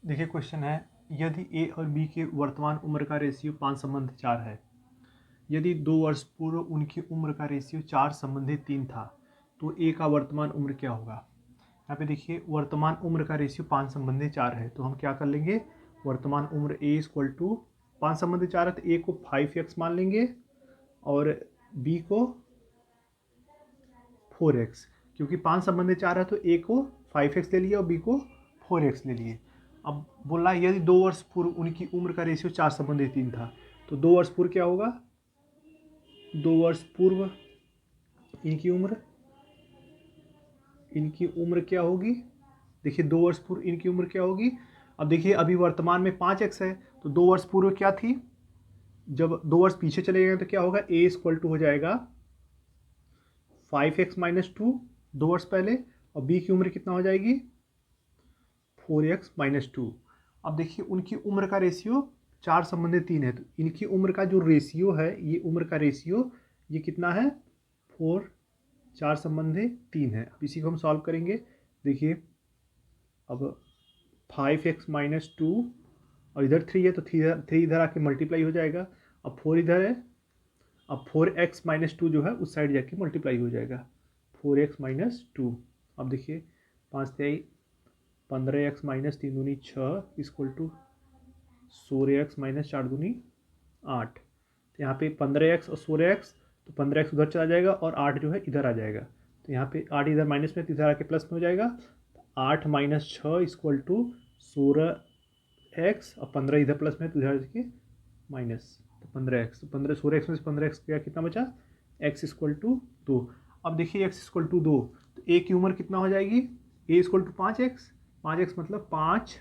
देखिए क्वेश्चन है, यदि ए और बी के वर्तमान उम्र का रेशियो 5:4 है, यदि 2 वर्ष पूर्व उनकी उम्र का रेशियो 4:3 था, तो ए का वर्तमान उम्र क्या होगा। यहाँ पे देखिए वर्तमान उम्र का रेशियो 5:4 है, तो हम क्या कर लेंगे, वर्तमान उम्र ए इक्वल टू 5:4 है तो ए को 5x मान लेंगे और बी को 4x, क्योंकि 5:4 है तो ए को 5x ले लिए और बी को 4x ले लिए। अब बोल रहा है यदि 2 वर्ष पूर्व उनकी उम्र का रेशियो 4:3 था, तो 2 वर्ष पूर्व क्या होगा, 2 वर्ष पूर्व इनकी उम्र क्या होगी। देखिए 2 वर्ष पूर्व इनकी उम्र क्या होगी। अब देखिए अभी वर्तमान में 5x है, तो 2 वर्ष पूर्व क्या थी, जब 2 वर्ष पीछे चले गए तो क्या होगा, ए इक्वल टू हो जाएगा 5x-2 2 वर्ष पहले, और बी की उम्र कितना हो जाएगी 4x-2। अब देखिए उनकी उम्र का रेशियो 4:3 है, तो इनकी उम्र का जो रेशियो है, ये उम्र का रेशियो ये कितना है 4:3 है। अब इसी को हम सॉल्व करेंगे। देखिए अब 5x-2 और इधर 3 है तो 3 इधर आके मल्टीप्लाई हो जाएगा। अब 4 इधर है, अब 4x-2 जो है उस साइड जाके मल्टीप्लाई हो जाएगा 4x-2। अब देखिए 5 3 15x-3 दूनी 6 इक्वल टू 16x-4 दूनी 8। तो यहाँ पे 15x और 16x, तो 15x उधर चला जाएगा और 8 जो है इधर आ जाएगा, तो यहाँ पे 8 इधर माइनस में तो इधर आके प्लस में हो जाएगा। 8 - 6 इक्वल टू 16x और 15 इधर प्लस में तो इधर जाके माइनस, तो 15x, तो 16x में से 15x गया, कितना बचा x इक्वल टू 2। अब देखिए x इक्वल टू 2, तो a की उम्र कितना हो जाएगी, a equal to 5x, 5x मतलब 5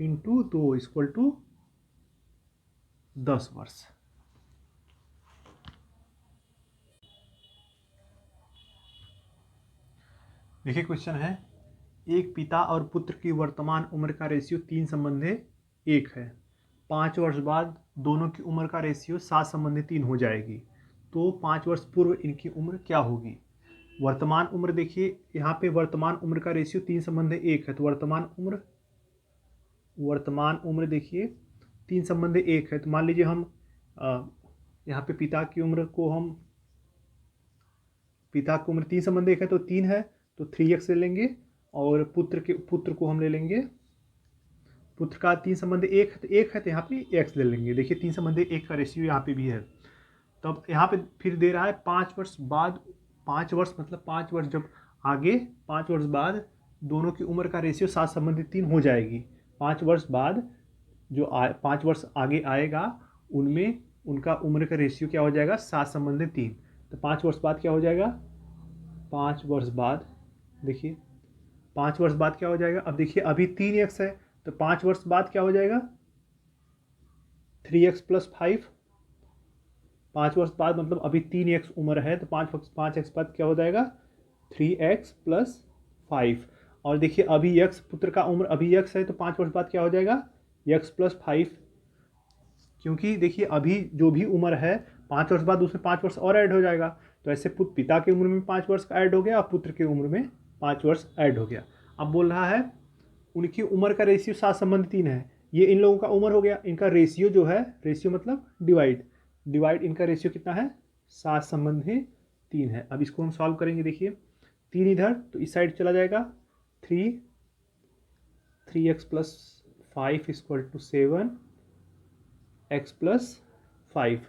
× 2 इक्वल टू 10 वर्ष। देखिए क्वेश्चन है, एक पिता और पुत्र की वर्तमान उम्र का रेशियो 3:1 है। 5 वर्ष बाद दोनों की उम्र का रेशियो 7:3 हो जाएगी, तो 5 वर्ष पूर्व इनकी उम्र क्या होगी। वर्तमान उम्र देखिए यहाँ पे वर्तमान उम्र का रेशियो 3:1 है, तो वर्तमान उम्र देखिए 3:1 है, तो मान लीजिए हम यहाँ पे पिता की उम्र को पिता की उम्र 3:1 है तो 3 है, तो 3x ले लेंगे और पुत्र को हम ले लेंगे, पुत्र का 3:1 है तो 1 है तो यहाँ पे x ले लेंगे। देखिए 3:1 का रेशियो यहाँ पे भी है। तब यहाँ पे फिर दे रहा है 5 वर्ष बाद, 5 वर्ष मतलब 5 वर्ष जब आगे, 5 वर्ष बाद दोनों की उम्र का रेशियो 7:3 हो जाएगी। 5 वर्ष बाद जो 5 वर्ष आगे आएगा उनमें उनका उम्र का रेशियो क्या हो जाएगा 7:3। तो 5 वर्ष बाद क्या हो जाएगा, 5 वर्ष बाद देखिए 5 वर्ष बाद क्या हो जाएगा। अब देखिए अभी 3x है, तो 5 वर्ष बाद क्या हो जाएगा 3x + 5। 5 वर्ष बाद मतलब अभी 3x उम्र है, तो 5x बाद क्या हो जाएगा 3x + 5। और देखिए अभी x पुत्र का उम्र अभी x है, तो 5 वर्ष बाद क्या हो जाएगा x + 5, क्योंकि देखिए अभी जो भी उम्र है 5 वर्ष बाद उसमें 5 वर्ष और ऐड हो जाएगा। तो ऐसे पिता की उम्र में 5 वर्ष का ऐड हो गया और पुत्र की उम्र में 5 वर्ष ऐड हो गया। अब बोल रहा है उनकी उम्र का रेशियो 7:3 है, ये इन लोगों का उम्र हो गया, इनका रेशियो जो है, रेशियो मतलब डिवाइड इनका रेशियो कितना है 7:3 है। अब इसको हम सॉल्व करेंगे। देखिए 3 इधर तो इस साइड चला जाएगा, 3x + 5 equal to 7, x + 5,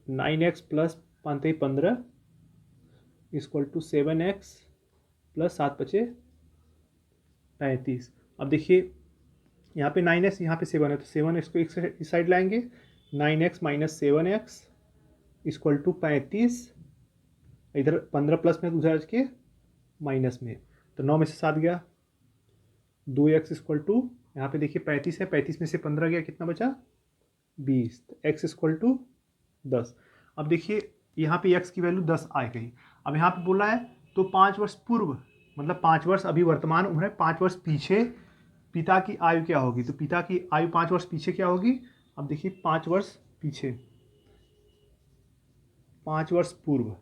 9x + 15 equal to 7x + 7 × 35। अब देखिए यहाँ पे 9x यहाँ पे 7 है, तो 7x को इस साइड लाएंगे, 9x - 7x इक्वल टू 35, इधर 15 प्लस में उधर के माइनस में, तो 9 में से 7 गया, 2x इक्वल टू यहाँ पे देखिए 35 है, 35 में से 15 गया, कितना बचा 20, तो x इक्वल टू 10। अब देखिए यहाँ पे x की वैल्यू 10 आ गई। अब यहाँ पे बोला है तो 5 वर्ष पूर्व मतलब 5 वर्ष अभी वर्तमान उम्र है, 5 वर्ष पीछे पिता की आयु क्या होगी, तो पिता की आयु 5 वर्ष पीछे क्या होगी। अब देखिए 5 वर्ष पीछे, 5 वर्ष पूर्व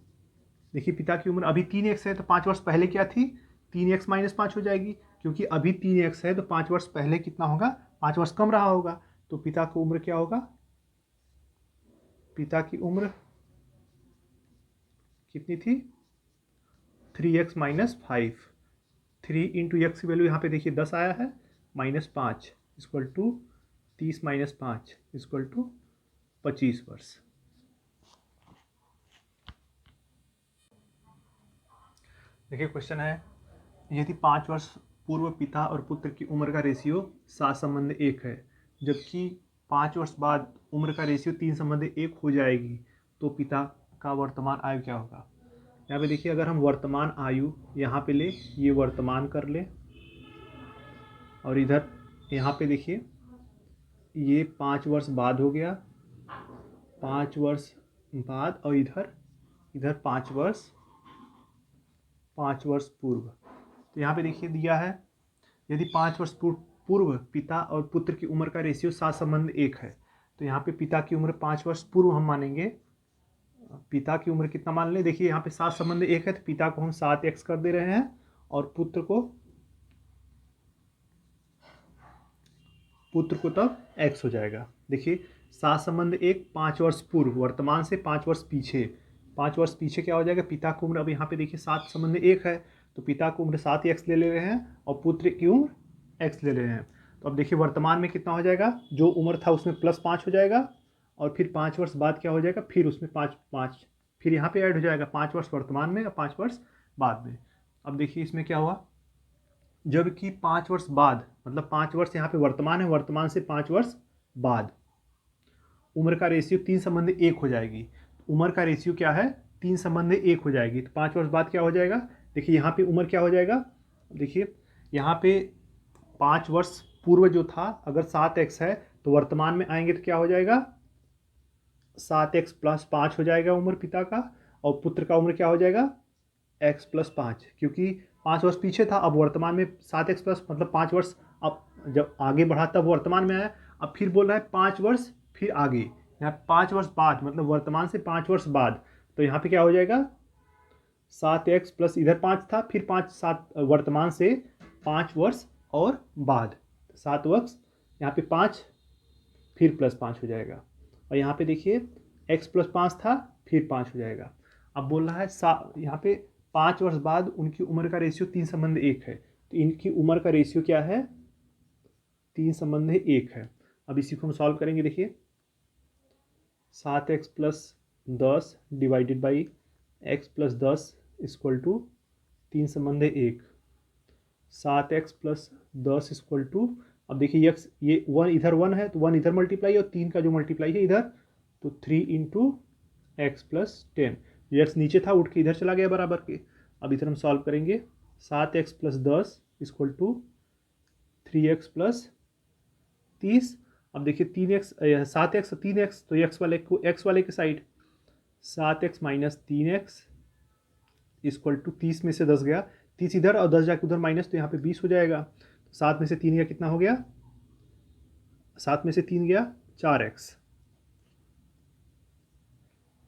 देखिए पिता की उम्र अभी 3x है, तो 5 वर्ष पहले क्या थी 3x - 5 हो जाएगी, क्योंकि अभी 3x है तो 5 वर्ष पहले कितना होगा, 5 वर्ष कम रहा होगा। तो पिता की उम्र क्या होगा, पिता की उम्र कितनी थी, 3x माइनस 5। 3 इंटू एक्स की वैल्यू यहाँ पे देखिए 10 आया है, -5 equal to 30 minus 5 equal to 25 वर्ष। देखिए क्वेश्चन है, यदि 5 वर्ष पूर्व पिता और पुत्र की उम्र का रेशियो 7 संबंध 1 है, जबकि 5 वर्ष बाद उम्र का रेशियो 3 संबंध 1 हो जाएगी, तो पिता का वर्तमान आयु क्या होगा। यहाँ पे देखिए, अगर हम वर्तमान आयु यहाँ पे ले, ये वर्तमान कर ले, और इधर यहाँ पे देखिए ये 5 वर्ष बाद हो गया, 5 वर्ष बाद, और इधर 5 वर्ष पूर्व। तो यहाँ पे देखिए दिया है, यदि 5 वर्ष पूर्व पिता और पुत्र की उम्र का रेशियो 7 संबंध 1 है, तो यहाँ पे पिता की उम्र 5 वर्ष पूर्व हम मानेंगे। पिता की उम्र कितना मान लें, देखिए यहाँ पे 7 संबंध 1 है तो पिता को हम 7x कर दे रहे हैं, और पुत्र को तब x हो जाएगा। देखिए 7 संबंध 1 5 वर्ष पूर्व, वर्तमान से 5 वर्ष पीछे, 5 वर्ष पीछे क्या हो जाएगा, पिता की उम्र, अब यहाँ पे देखिए 7 संबंध 1 है तो पिता की उम्र 7x ले रहे हैं और पुत्र की उम्र x ले रहे हैं। तो अब देखिए वर्तमान में कितना हो जाएगा, जो उम्र था उसमें +5 हो जाएगा, और फिर 5 वर्ष बाद क्या हो जाएगा, फिर उसमें 5 फिर यहाँ पे ऐड हो जाएगा, 5 वर्ष वर्तमान में और 5 वर्ष बाद में। अब देखिए इसमें क्या हुआ, जबकि 5 वर्ष बाद, मतलब 5 वर्ष यहाँ पे वर्तमान है, वर्तमान से 5 वर्ष बाद उम्र का रेशियो 3 संबंध 1 हो जाएगी। उम्र का रेशियो क्या है, 3 संबंध 1 हो जाएगी। तो 5 वर्ष बाद क्या हो जाएगा, देखिए यहाँ पे उम्र क्या हो जाएगा, देखिए यहाँ पे 5 वर्ष पूर्व जो था, अगर 7x है तो वर्तमान में आएंगे तो क्या हो जाएगा, 7x + 5 हो जाएगा उम्र पिता का, और पुत्र का उम्र क्या हो जाएगा, x + 5, क्योंकि 5 वर्ष पीछे था, अब वर्तमान में 7x + मतलब 5 वर्ष, अब जब आगे बढ़ा तब वर्तमान में आया, अब फिर बोल रहा है 5 वर्ष फिर आगे, यहाँ 5 वर्ष बाद, मतलब वर्तमान से 5 वर्ष बाद, तो यहाँ पे क्या हो जाएगा, 7x + इधर 5 था, फिर 7 वर्तमान से 5 वर्ष और बाद, 7 वर्ष, यहाँ पे 5 फिर +5 हो जाएगा, और यहाँ पे देखिए x + 5 था फिर 5 हो जाएगा। अब बोल रहा है यहाँ पे 5 वर्ष बाद उनकी उम्र का रेशियो 3 संबंध 1 है, तो इनकी उम्र का रेशियो क्या है, 3 संबंध 1 है। अब इसी को हम सॉल्व करेंगे, देखिए 7x + 10 divided by x + 10 equal to 3 संबंध 1, 7x + 10 इक्वल टू, अब देखिए x, ये 1 इधर 1 है तो 1 इधर मल्टीप्लाई, और 3 का जो मल्टीप्लाई है इधर, तो 3 इंटू x + 10, x नीचे था उठ के इधर चला गया बराबर के। अब इधर हम सॉल्व करेंगे, 7x + 10 इक्वल टू 3x + 30। अब देखिए 3x 7x 3x, तो x वाले के side, 7x - 3x equal to 30 में से 10 गया, 30 इधर और 10 जाके उधर माइनस, तो यहाँ पे 20 हो जाएगा। 7 में से 3 गया, कितना हो गया, 7 में से 3 गया 4x,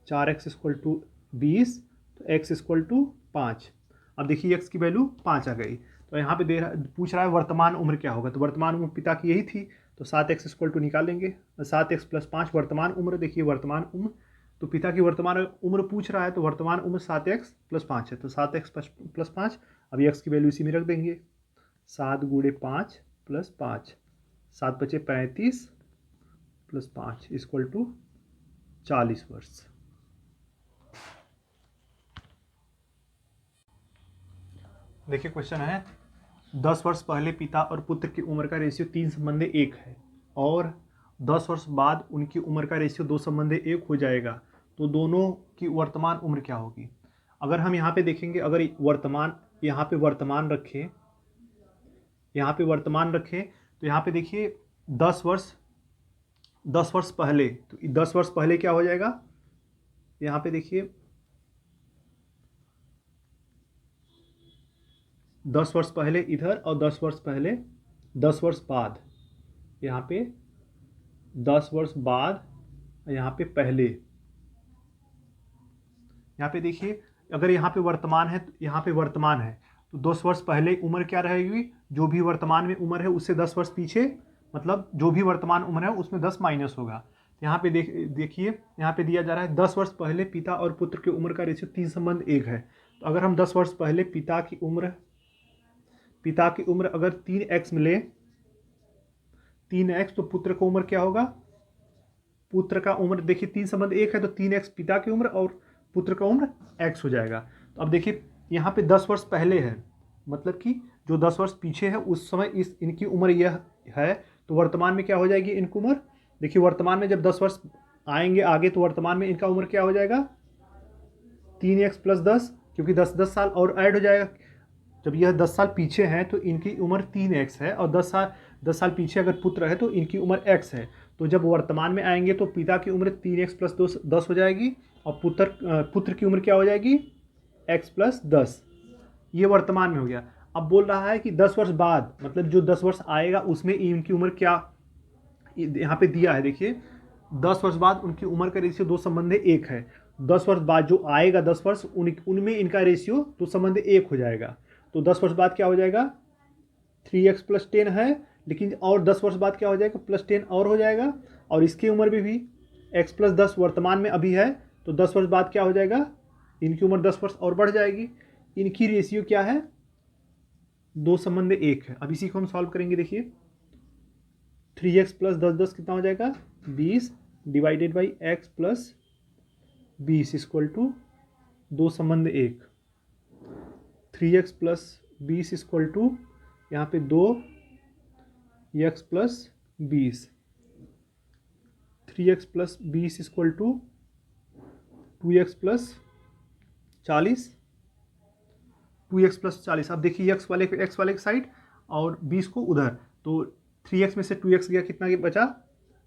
4x इक्वल टू 20, तो x इक्वल टू 5। अब देखिए x की वैल्यू 5 आ गई, तो यहाँ पे पूछ रहा है वर्तमान उम्र क्या होगा, तो वर्तमान उम्र पिता की यही थी, तो 7x इक्वल टू निकालेंगे, 7x + 5 वर्तमान उम्र, देखिए वर्तमान उम्र, तो पिता की वर्तमान उम्र पूछ रहा है, तो वर्तमान उम्र 7x + 5 है, तो 7x + 5, अभी x की वैल्यू इसी में रख देंगे, 7 × 5 + 5, 7 बचे 35 + 5 इक्वल टू 40 वर्ष। देखिए क्वेश्चन है, 10 वर्ष पहले पिता और पुत्र की उम्र का रेशियो 3 संबंध 1 है, और 10 वर्ष बाद उनकी उम्र का रेशियो 2 संबंध 1 हो जाएगा, तो दोनों की वर्तमान उम्र क्या होगी। अगर हम यहाँ पे देखेंगे, अगर वर्तमान यहाँ पे वर्तमान रखें, यहाँ पे वर्तमान रखें, तो यहाँ पे देखिए 10 वर्ष पहले, तो 10 वर्ष पहले क्या हो जाएगा, यहाँ पे देखिए 10 वर्ष पहले इधर, और 10 वर्ष पहले, 10 वर्ष बाद, यहाँ पे 10 वर्ष बाद, यहाँ पे पहले, यहाँ पे देखिए अगर यहाँ पे वर्तमान है, तो यहाँ पे वर्तमान है, तो 10 वर्ष पहले उम्र क्या रहेगी, जो भी वर्तमान में उम्र है उससे 10 वर्ष पीछे, मतलब जो भी वर्तमान उम्र है उसमें 10 माइनस होगा। यहाँ पे देखिए यहाँ पे दिया जा रहा है 10 वर्ष पहले पिता और पुत्र की उम्र का रेशियो 3 संबंध 1 है। तो अगर हम 10 वर्ष पहले पिता की उम्र अगर 3x मिले, 3x, तो पुत्र का उम्र क्या होगा, पुत्र का उम्र देखिए 3 संबंध 1 है तो 3x पिता की उम्र और पुत्र का उम्र x हो जाएगा। तो अब देखिए यहाँ पे 10 वर्ष पहले है, मतलब कि जो 10 वर्ष पीछे है उस समय इनकी उम्र यह है, तो वर्तमान में क्या हो जाएगी इनकी उम्र, देखिए वर्तमान में जब 10 वर्ष आएंगे आगे तो वर्तमान में इनका उम्र क्या हो जाएगा 3x प्लस 10, क्योंकि 10 साल और ऐड हो जाएगा। जब यह 10 साल पीछे हैं तो इनकी उम्र 3x है, और 10 साल पीछे अगर पुत्र है तो इनकी उम्र x है। तो जब वर्तमान में आएंगे तो पिता की उम्र 3x प्लस 10 हो जाएगी, और पुत्र की उम्र क्या हो जाएगी x प्लस 10। ये वर्तमान में हो गया। अब बोल रहा है कि 10 वर्ष बाद, मतलब जो 10 वर्ष आएगा उसमें इनकी उम्र क्या, यहाँ पे दिया है देखिए 10 वर्ष बाद उनकी उम्र का रेशियो 2 संबंध 1 है। 10 वर्ष बाद जो आएगा 10 वर्ष उनमें इनका रेशियो 2 संबंध 1 हो जाएगा। तो 10 वर्ष बाद क्या हो जाएगा 3x प्लस 10 है, लेकिन और 10 वर्ष बाद क्या हो जाएगा प्लस 10 और हो जाएगा, और इसकी उम्र भी x प्लस 10 वर्तमान में अभी है, तो 10 वर्ष बाद क्या हो जाएगा इनकी उम्र 10 वर्ष और बढ़ जाएगी। इनकी रेशियो क्या है 2 संबंध 1 है। अब इसी को हम सॉल्व करेंगे। देखिए 3x प्लस 10 कितना हो जाएगा 20 divided by x plus 20 equal to 2 संबंध 1। 3x प्लस 20 इक्वल टू यहाँ पे 2x plus 20, 3x plus 20 equal to 2x plus 40, 2x plus 40। अब देखिए x वाले की साइड और 20 को उधर, तो 3x में से 2x गया, कितना बचा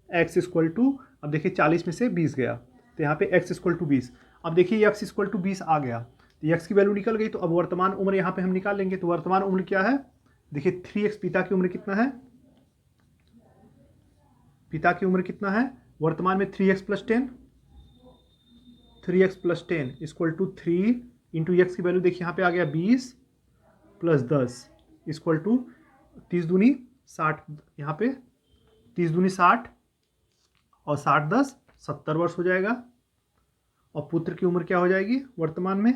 x इक्वल टू, अब देखिए 40 में से 20 गया तो यहाँ पे x इक्वल टू 20। अब देखिए x इक्वल टू 20 आ गया तो x की वैल्यू निकल गई। तो अब वर्तमान उम्र यहाँ पे हम निकाल लेंगे। तो वर्तमान उम्र क्या है, देखिए 3x पिता की उम्र कितना है, पिता की उम्र कितना है वर्तमान में 3x plus 10, 3x plus 10 equal to 3 into x की वैल्यू देखिए यहाँ पे आ गया 20 प्लस 10 इक्वल टू 30 दूनी 60, यहाँ पे 30 दूनी 60 और 60 10 70 वर्ष हो जाएगा। और पुत्र की उम्र क्या हो जाएगी वर्तमान में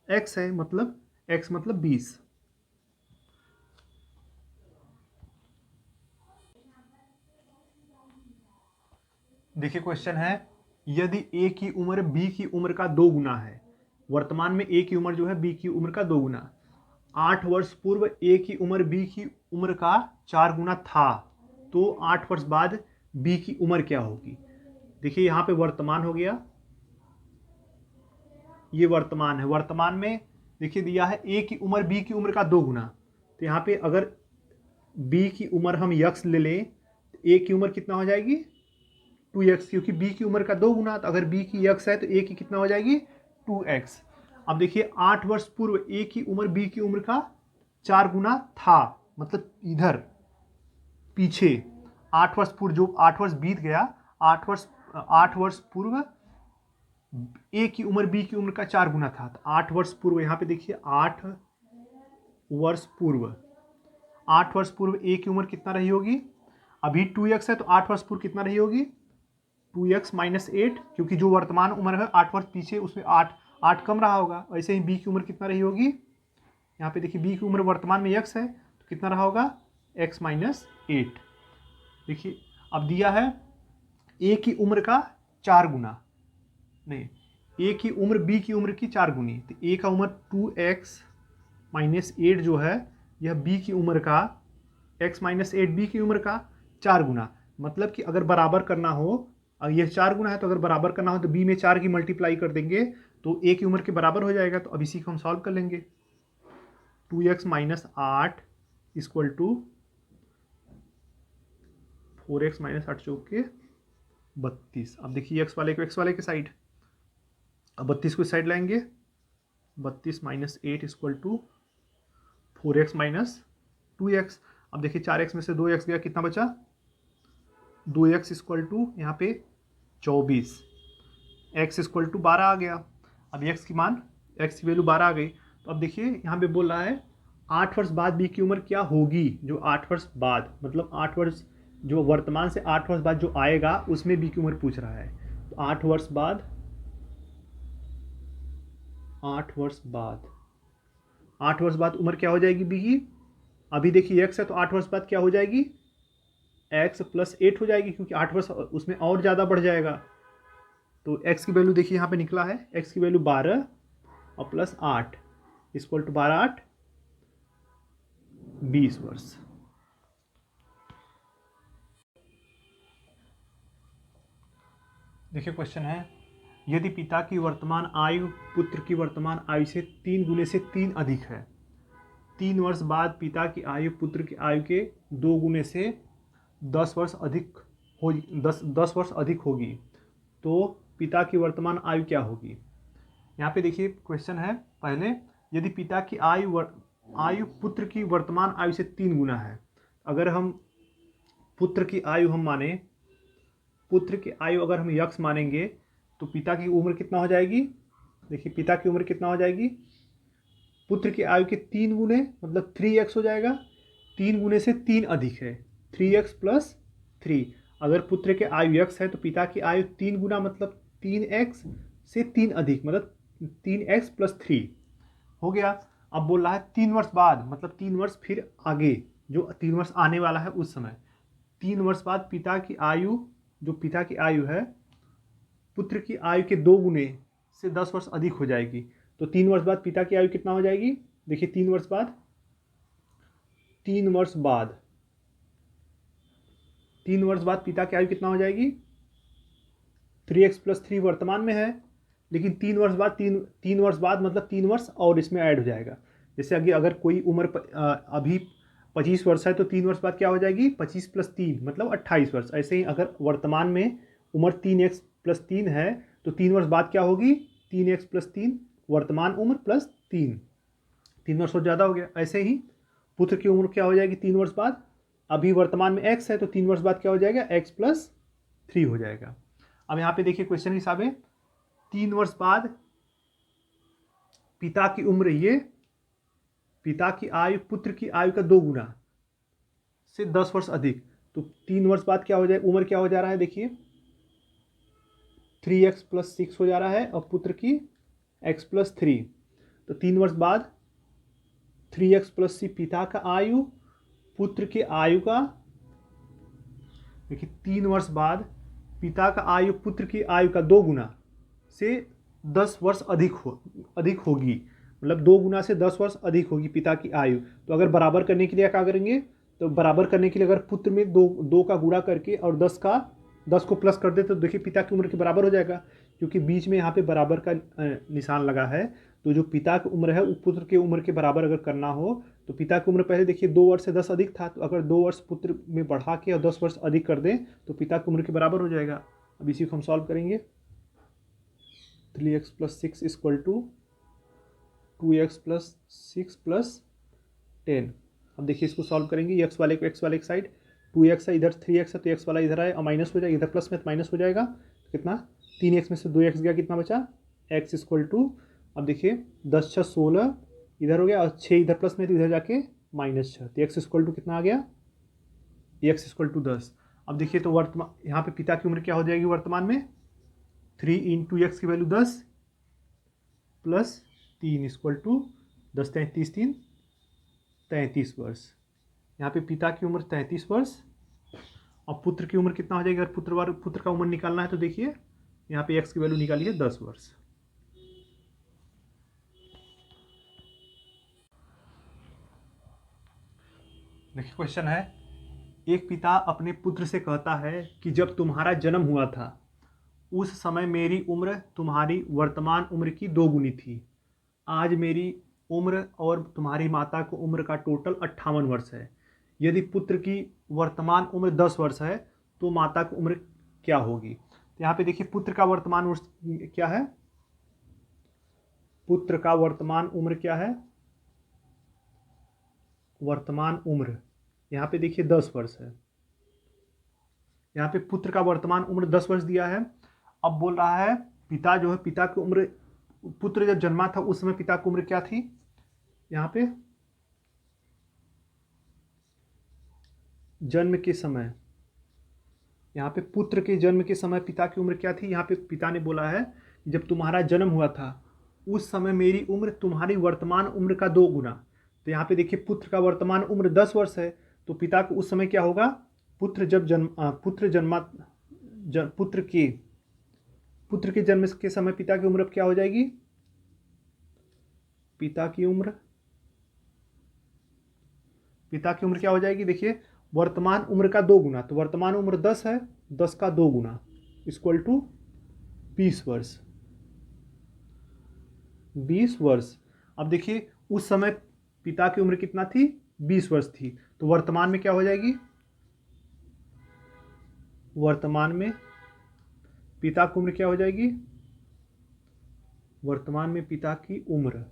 x है, मतलब x मतलब 20। देखिए क्वेश्चन है, यदि a की उम्र b की उम्र का 2 गुना है, वर्तमान में a की उम्र जो है b की उम्र का 2 गुना, 8 वर्ष पूर्व a की उम्र b की उम्र का 4 गुना था, तो 8 वर्ष बाद b की उम्र क्या होगी। देखिए यहाँ पे वर्तमान हो गया, ये वर्तमान है। वर्तमान में देखिए दिया है a की उम्र b की उम्र का 2 गुना, तो यहाँ पे अगर b की उम्र हम x ले लें तो a की उम्र कितना हो जाएगी 2x, क्योंकि b की उम्र का 2 गुना, तो अगर b की x है तो a की कितना हो जाएगी 2x। अब देखिए 8 वर्ष पूर्व a की उम्र b की उम्र का 4 गुना था, मतलब इधर पीछे 8 वर्ष पूर्व, जो 8 वर्ष बीत गया, 8 वर्ष पूर्व a की उम्र b की उम्र का 4 गुना था। तो 8 वर्ष पूर्व यहाँ पे देखिए 8 वर्ष पूर्व a की उम्र कितना रही होगी, अभी 2x है तो 8 वर्ष पूर्व कितना रही होगी 2x माइनस 8, क्योंकि जो वर्तमान उम्र है 8 वर्ष पीछे उसमें 8 कम रहा होगा। ऐसे ही b की उम्र कितना रही होगी, यहाँ पे देखिए b की उम्र वर्तमान में x है तो कितना रहा होगा x माइनस 8। देखिए अब दिया है a की उम्र का 4 गुना, नहीं a की उम्र b की उम्र की 4 गुनी, तो a का उम्र 2x माइनस 8 जो है यह b की उम्र का x माइनस 8 b की उम्र का 4 गुना, मतलब कि अगर बराबर करना हो, यह 4 गुना है तो अगर बराबर करना हो तो b में 4 की मल्टीप्लाई कर देंगे तो a की उम्र के बराबर हो जाएगा। तो अब इसी को हम सॉल्व कर लेंगे। 2x minus 8 equal to 4x minus 8 चौक के 32। अब देखिए x वाले के साइड, अब 32 को इस साइड लाएंगे, 32 minus 8 equal to 4x minus 2x। अब देखिए 4x में से 2x गया, कितना बचा 2x इक्वल टू यहाँ पे 24, x इक्वल टू 12 आ गया। अब x की वैल्यू 12 आ गई, तो अब देखिए यहाँ पे बोल रहा है 8 वर्ष बाद बी की उम्र क्या होगी। जो 8 वर्ष बाद मतलब 8 वर्ष, जो वर्तमान से 8 वर्ष बाद जो आएगा उसमें बी की उम्र पूछ रहा है। तो 8 वर्ष बाद, 8 वर्ष बाद, 8 वर्ष बाद उम्र क्या हो जाएगी बी की। अभी देखिए एक्स है तो 8 वर्ष बाद क्या हो जाएगी, एक्स प्लस 8 हो जाएगी, क्योंकि 8 वर्ष उसमें और ज़्यादा बढ़ जाएगा। तो एक्स की वैल्यू देखिए यहाँ पे निकला है, एक्स की वैल्यू 12 और प्लस 8 इक्वल टू 12 8 20 वर्ष। देखिए क्वेश्चन है, यदि पिता की वर्तमान आयु पुत्र की वर्तमान आयु से 3 गुने से 3 अधिक है, 3 वर्ष बाद पिता की आयु पुत्र की आयु के 2 गुने से 10 वर्ष अधिक हो 10 वर्ष अधिक होगी, तो पिता की वर्तमान आयु क्या होगी। यहाँ पे देखिए क्वेश्चन है, पहले यदि पिता की आयु पुत्र की वर्तमान आयु से 3 गुना है, अगर हम पुत्र की आयु हम माने, पुत्र की आयु अगर हम यक्स मानेंगे तो पिता की उम्र कितना हो जाएगी। देखिए पिता की उम्र कितना हो जाएगी, पुत्र की आयु के 3 गुने मतलब 3x हो जाएगा। 3 गुने से 3 अधिक है, 3x प्लस 3। अगर पुत्र के आयु x है तो पिता की आयु 3 गुना मतलब 3x से 3 अधिक मतलब 3x प्लस 3 हो गया। अब बोल रहा है 3 वर्ष बाद मतलब 3 वर्ष फिर आगे, जो 3 वर्ष आने वाला है उस समय, 3 वर्ष बाद पिता की आयु, जो पिता की आयु है पुत्र की आयु के 2 गुने से 10 वर्ष अधिक हो जाएगी। तो 3 वर्ष बाद पिता की आयु कितना हो जाएगी, देखिए 3 वर्ष बाद, 3 वर्ष बाद, 3 वर्ष बाद पिता की आयु कितना हो जाएगी, 3x प्लस 3 वर्तमान में है, लेकिन 3 वर्ष बाद, 3 वर्ष बाद मतलब 3 वर्ष और इसमें ऐड हो जाएगा। जैसे आगे अगर कोई उम्र अभी 25 वर्ष है तो 3 वर्ष बाद क्या हो जाएगी, 25 प्लस 3 मतलब 28 वर्ष। ऐसे ही अगर वर्तमान में उम्र 3x प्लस 3 है तो 3 वर्ष बाद क्या होगी, 3x प्लस 3 वर्तमान उम्र प्लस 3 वर्ष और ज़्यादा हो गया। ऐसे ही पुत्र की उम्र क्या हो जाएगी 3 वर्ष बाद, अभी वर्तमान में x है तो 3 वर्ष बाद क्या हो जाएगा, x प्लस 3 हो जाएगा। अब यहाँ पे देखिए क्वेश्चन के हिसाब है, 3 वर्ष बाद पिता की उम्र, ये पिता की आयु पुत्र की आयु का 2 गुना से 10 वर्ष अधिक, तो 3 वर्ष बाद क्या हो जाए, उम्र क्या हो जा रहा है, देखिए 3x प्लस 6 हो जा रहा है और पुत्र की x प्लस 3। तो 3 वर्ष बाद 3x प्लस 6 पिता का आयु पुत्र की आयु का, देखिए 3 वर्ष बाद पिता का आयु पुत्र की आयु का 2 गुना से 10 वर्ष अधिक होगी, मतलब 2 गुना से 10 वर्ष अधिक होगी पिता की आयु। तो अगर बराबर करने के लिए क्या करेंगे, तो बराबर करने के लिए अगर पुत्र में दो का गुणा करके और 10 को प्लस कर दे तो देखिए पिता की उम्र के बराबर हो जाएगा, क्योंकि बीच में यहाँ पे बराबर का निशान लगा है। तो जो पिता की उम्र है वो पुत्र की उम्र के बराबर अगर करना हो तो पिता की उम्र पहले देखिए 2 वर्ष से 10 अधिक था, तो अगर 2 वर्ष पुत्र में बढ़ा के और 10 वर्ष अधिक कर दें तो पिता की उम्र के बराबर हो जाएगा। अब इसी को हम सॉल्व करेंगे, 3x plus 6 equal to 2x plus 6 plus 10। अब देखिए इसको सॉल्व करेंगे, एक्स वाले को एक्स वाले की साइड 2x है, इधर 3x है तो x वाला इधर आए और माइनस हो जाएगा, इधर प्लस में तो माइनस हो जाएगा, कितना 3x में से 2x गया, कितना बचा x इक्वल टू, अब देखिए 10 6 16 इधर हो गया और 6 इधर प्लस में तो इधर जाके -6, तो x इक्वल टू कितना आ गया, x इक्वल टू 10। अब देखिए तो वर्तमान यहाँ पे पिता की उम्र क्या हो जाएगी वर्तमान में, 3 इंटू एक्स की वैल्यू 10 प्लस 3 इक्वल टू 10 33 3 33 वर्ष। यहाँ पे पिता की उम्र 33 वर्ष और पुत्र की उम्र कितना हो जाएगी, अगर पुत्र का उम्र निकालना है तो देखिए यहाँ पे x की वैल्यू निकाली है 10 वर्ष। देखिए क्वेश्चन है, एक पिता अपने पुत्र से कहता है कि जब तुम्हारा जन्म हुआ था उस समय मेरी उम्र तुम्हारी वर्तमान उम्र की 2 गुनी थी। आज मेरी उम्र और तुम्हारी माता की उम्र का टोटल 58 वर्ष है। यदि पुत्र की वर्तमान उम्र 10 वर्ष है तो माता की उम्र क्या होगी। तो यहाँ पे देखिए पुत्र का वर्तमान वर्ष क्या है, पुत्र का वर्तमान उम्र क्या है, वर्तमान उम्र यहाँ पे देखिए 10 वर्ष है। यहाँ पे पुत्र का वर्तमान उम्र 10 वर्ष दिया है। अब बोल रहा है पिता जो है, पिता की उम्र, पुत्र जब जन्मा था उस समय पिता की उम्र क्या थी, यहाँ पे जन्म के समय, यहाँ पे पुत्र के जन्म के समय पिता की उम्र क्या थी? यहाँ पे पिता ने बोला है जब तुम्हारा जन्म हुआ था उस समय मेरी उम्र तुम्हारी वर्तमान उम्र का 2 गुना। तो यहाँ पे देखिए पुत्र का वर्तमान उम्र 10 वर्ष है, तो पिता को उस समय क्या होगा? पुत्र जब जन्म पुत्र के जन्म के समय पिता की उम्र क्या हो जाएगी? पिता की उम्र क्या हो जाएगी? देखिए वर्तमान उम्र का 2 गुना, तो वर्तमान उम्र 10 है, 10 का 2 गुना इक्वल टू 20 वर्ष। 20 वर्ष। अब देखिए उस समय पिता की उम्र कितना थी? 20 वर्ष थी, तो वर्तमान में क्या हो जाएगी? वर्तमान में पिता की उम्र क्या हो जाएगी? वर्तमान में पिता की उम्र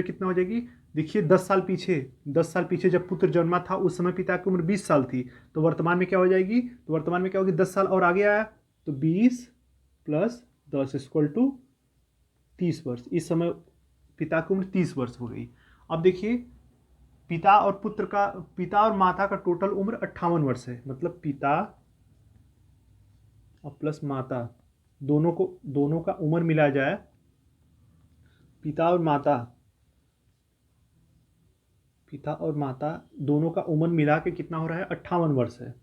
कितना हो जाएगी? देखिए 10 साल पीछे जब पुत्र जन्मा था उस समय पिता की उम्र 20 साल थी, तो वर्तमान में क्या हो जाएगी? तो वर्तमान में क्या होगी? 10 साल और आगे आया तो 20 प्लस 10 इक्वल टू 30 वर्ष। इस समय पिता की उम्र 30 वर्ष हो गई। अब देखिए पिता और माता का टोटल उम्र 58 वर्ष है, मतलब पिता और प्लस माता दोनों का उम्र मिला जाए, पिता और माता दोनों का उम्र मिला के कितना हो रहा है? 58 वर्ष है।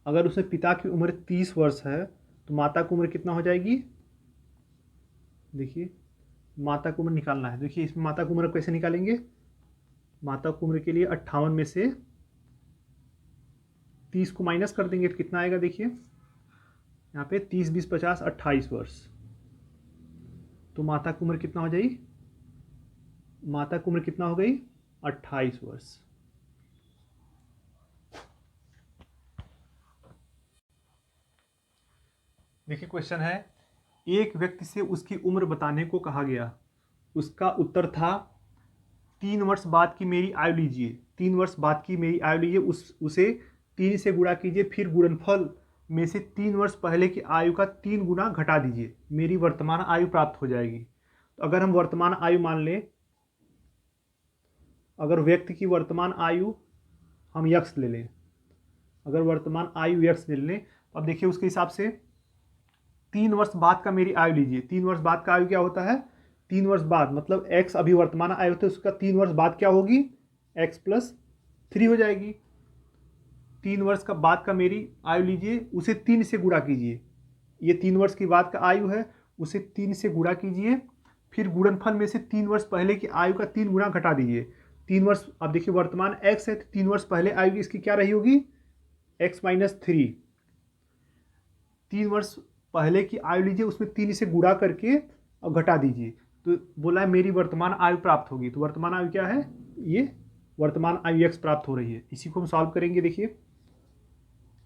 अगर उसमें पिता की उम्र 30 वर्ष है तो माता की उम्र कितना हो जाएगी? देखिए माता की उम्र निकालना है। देखिए इसमें माता की उम्र कैसे निकालेंगे? माता की उम्र के लिए 58 में से 30 को माइनस कर देंगे तो कितना आएगा? देखिए यहाँ पे 30 20 50 28 वर्ष, तो माता की उम्र कितना हो जाएगी? माता की उम्र कितना हो गई? 28 वर्ष। देखिए क्वेश्चन है, एक व्यक्ति से उसकी उम्र बताने को कहा गया। उसका उत्तर था 3 वर्ष बाद की मेरी आयु लीजिए। 3 वर्ष बाद की मेरी आयु लीजिए, उसे 3 से गुणा कीजिए, फिर गुणनफल में से 3 वर्ष पहले की आयु का 3 गुना घटा दीजिए, मेरी वर्तमान आयु प्राप्त हो जाएगी। तो अगर हम वर्तमान आयु मान लें, अगर व्यक्ति की वर्तमान आयु हम यक्स ले लें, अगर वर्तमान आयु यक्स ले लें तो अब देखिए उसके हिसाब से 3 वर्ष बाद का मेरी आयु लीजिए। 3 वर्ष बाद का आयु क्या होता है? 3 वर्ष बाद मतलब एक्स अभी वर्तमान आयु होते उसका 3 वर्ष बाद क्या होगी? एक्स प्लस 3 हो जाएगी। 3 वर्ष का बाद का मेरी आयु लीजिए, उसे 3 से गुणा कीजिए। ये 3 वर्ष की बाद का आयु है, उसे 3 से गुणा कीजिए, फिर गुणनफल में से 3 वर्ष पहले की आयु का 3 गुना घटा दीजिए। 3 वर्ष, अब देखिए वर्तमान एक्स है तो 3 वर्ष पहले आयु इसकी क्या रही होगी? X minus 3। 3 वर्ष पहले की आयु लीजिए, उसमें 3 से गुणा करके और घटा दीजिए, तो बोला है मेरी वर्तमान आयु प्राप्त होगी। तो वर्तमान आयु क्या है? ये वर्तमान आयु एक्स प्राप्त हो रही है। इसी को हम सॉल्व करेंगे। देखिए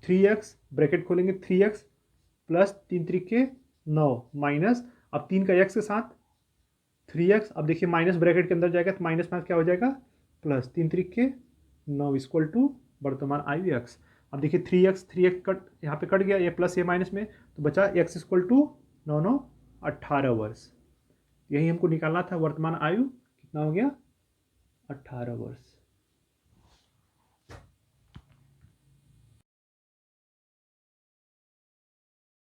3x ब्रैकेट खोलेंगे, 3x प्लस 3 त्रिके 9 माइनस, अब 3 का x के साथ 3x, अब देखिए माइनस ब्रैकेट के अंदर जाएगा तो माइनस माइनस क्या हो जाएगा? प्लस 3 त्रिके 9 इक्वल टू वर्तमान आयु x। अब देखिए 3x कट यहाँ पे कट गया, ये प्लस ये माइनस में, तो बचा x इक्वल टू 9 9 18 वर्ष। यही हमको निकालना था, वर्तमान आयु कितना हो गया? 18 वर्ष।